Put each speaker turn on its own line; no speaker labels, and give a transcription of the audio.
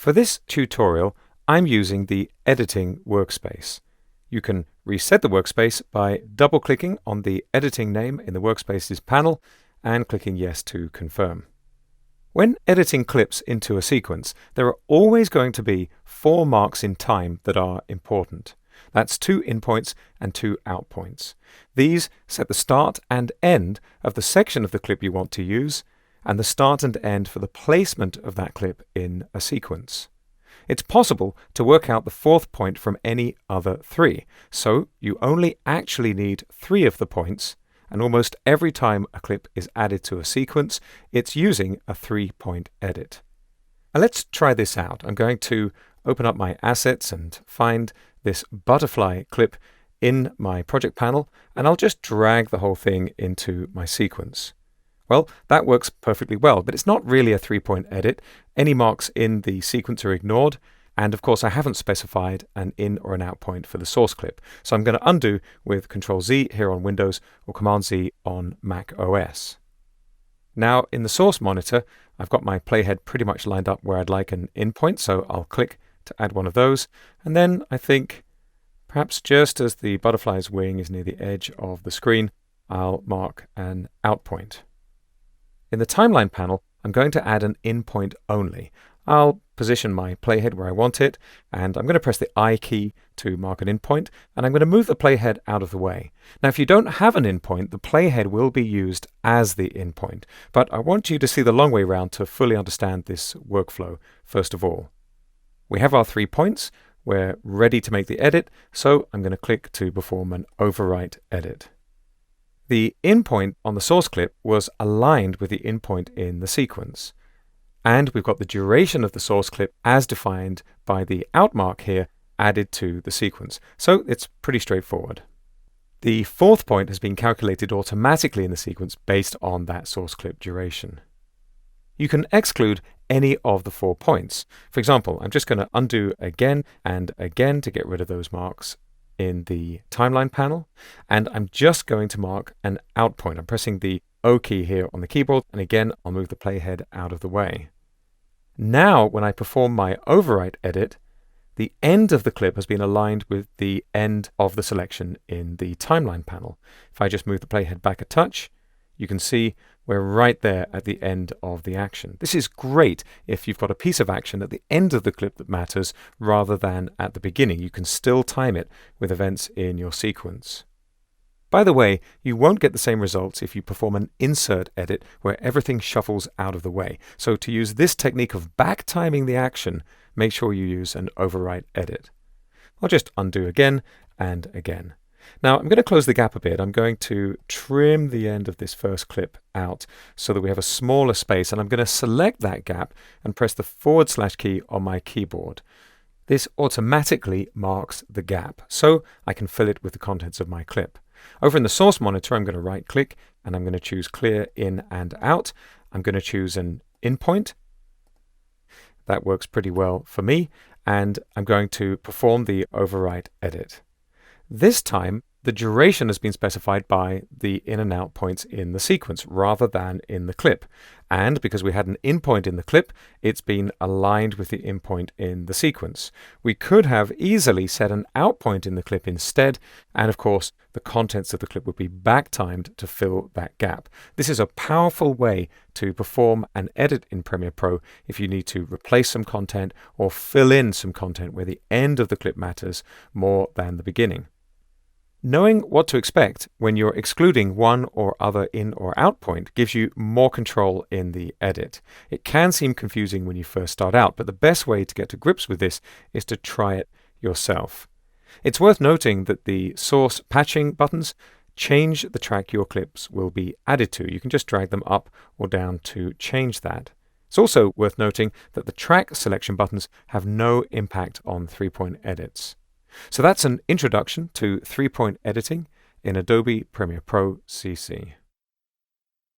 For this tutorial, I'm using the Editing workspace. You can reset the workspace by double-clicking on the editing name in the Workspaces panel and clicking Yes to confirm. When editing clips into a sequence, there are always going to be 4 marks in time that are important. That's 2 in points and 2 out points. These set the start and end of the section of the clip you want to use, and the start and end for the placement of that clip in a sequence. It's possible to work out the 4th point from any other 3, so you only actually need 3 of the points, and almost every time a clip is added to a sequence, it's using a 3-point edit. Now let's try this out. I'm going to open up my assets and find this butterfly clip in my project panel, and I'll just drag the whole thing into my sequence. Well, that works perfectly well, but it's not really a 3-point edit. Any marks in the sequence are ignored, and of course I haven't specified an in or an out point for the source clip. So I'm going to undo with Ctrl-Z here on Windows or Command-Z on Mac OS. Now in the source monitor, I've got my playhead pretty much lined up where I'd like an in point, so I'll click to add one of those, and then I think perhaps just as the butterfly's wing is near the edge of the screen, I'll mark an out point. In the timeline panel, I'm going to add an in point only. I'll position my playhead where I want it, and I'm going to press the I key to mark an in point, and I'm going to move the playhead out of the way. Now, if you don't have an in point, the playhead will be used as the in point, but I want you to see the long way round to fully understand this workflow first of all. We have our 3 points. We're ready to make the edit, so I'm going to click to perform an overwrite edit. The in point on the source clip was aligned with the in point in the sequence. And we've got the duration of the source clip as defined by the out mark here added to the sequence. So it's pretty straightforward. The 4th point has been calculated automatically in the sequence based on that source clip duration. You can exclude any of the 4 points. For example, I'm just going to undo again and again to get rid of those marks in the timeline panel, and I'm just going to mark an out point. I'm pressing the O key here on the keyboard, and again I'll move the playhead out of the way. Now when I perform my overwrite edit, the end of the clip has been aligned with the end of the selection in the timeline panel. If I just move the playhead back a touch, you can see we're right there at the end of the action. This is great if you've got a piece of action at the end of the clip that matters rather than at the beginning. You can still time it with events in your sequence. By the way, you won't get the same results if you perform an insert edit where everything shuffles out of the way. So to use this technique of back timing the action, make sure you use an overwrite edit. I'll just undo again and again. Now I'm going to close the gap a bit. I'm going to trim the end of this first clip out so that we have a smaller space, and I'm going to select that gap and press the / key on my keyboard. This automatically marks the gap, so I can fill it with the contents of my clip. Over in the source monitor, I'm going to right click and I'm going to choose clear in and out. I'm going to choose an in point. That works pretty well for me, and I'm going to perform the overwrite edit. This time, the duration has been specified by the in and out points in the sequence rather than in the clip. And because we had an in point in the clip, it's been aligned with the in point in the sequence. We could have easily set an out point in the clip instead, and of course, the contents of the clip would be back timed to fill that gap. This is a powerful way to perform an edit in Premiere Pro if you need to replace some content or fill in some content where the end of the clip matters more than the beginning. Knowing what to expect when you're excluding one or other in or out point gives you more control in the edit. It can seem confusing when you first start out, but the best way to get to grips with this is to try it yourself. It's worth noting that the source patching buttons change the track your clips will be added to. You can just drag them up or down to change that. It's also worth noting that the track selection buttons have no impact on 3-point edits. So that's an introduction to 3-point editing in Adobe Premiere Pro CC.